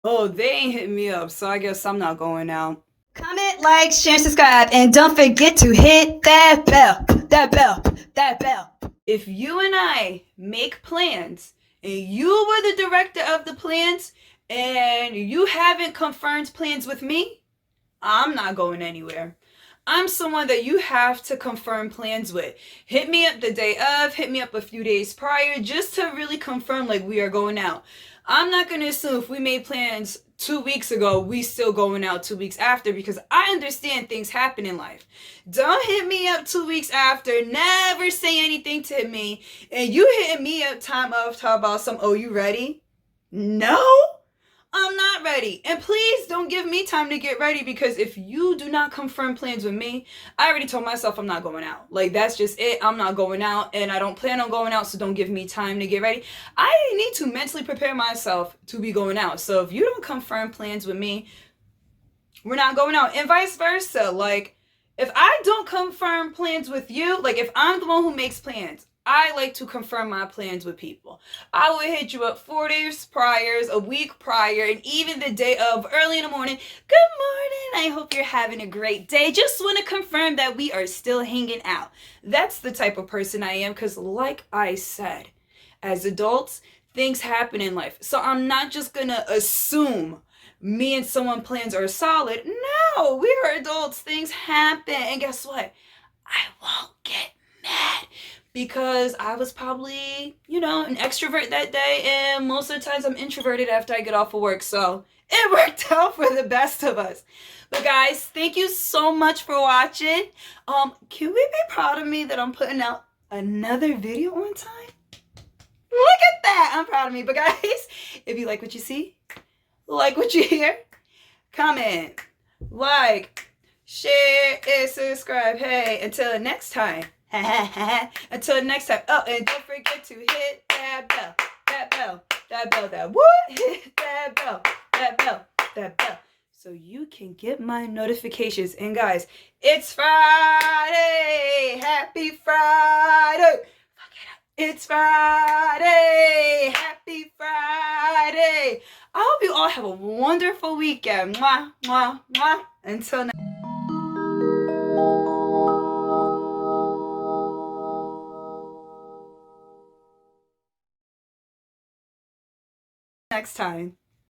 Oh, they ain't hitting me up, so I guess I'm not going out. Comment, like, share, subscribe, and don't forget to hit that bell, that bell, that bell. If you and I make plans and you were the director of the plans and you haven't confirmed plans with me, I'm not going anywhere. I'm someone that you have to confirm plans with. Hit me up the day of, hit me up a few days prior, just to really confirm like we are going out. I'm not going to assume if we made plans 2 weeks ago, we still going out 2 weeks after, because I understand things happen in life. Don't hit me up 2 weeks after, never say anything to me, and you hitting me up time of talk about some, oh, you ready? No, I'm not ready. And please don't give me time to get ready, because if you do not confirm plans with me, I already told myself I'm not going out. Like, that's just it. I'm not going out, and I don't plan on going out, so don't give me time to get ready. I need to mentally prepare myself to be going out. So if you don't confirm plans with me, we're not going out. And vice versa. Like, if I don't confirm plans with you, like if I'm the one who makes plans, I like to confirm my plans with people. I will hit you up 4 days prior, a week prior, and even the day of, early in the morning. Good morning. I hope you're having a great day. Just want to confirm that we are still hanging out. That's the type of person I am, because like I said, as adults, things happen in life. So I'm not just going to assume me and someone plans are solid. No, we are adults. Things happen. And guess what? I won't get mad, because I was probably, an extrovert that day, and most of the times I'm introverted after I get off of work. So it worked out for the best of us. But guys, thank you so much for watching. Can we be proud of me that I'm putting out another video on time? Look at that. I'm proud of me. But guys, if you like what you see, like what you hear, comment, like, share, and subscribe. Hey, until next time. Until next time. Oh, and don't forget to hit that bell. That bell. That bell. That what? Hit that bell. That bell. That bell. So you can get my notifications. And guys, it's Friday. Happy Friday. It's Friday. Happy Friday. I hope you all have a wonderful weekend. Mwah, mwah, mwah. Until next time.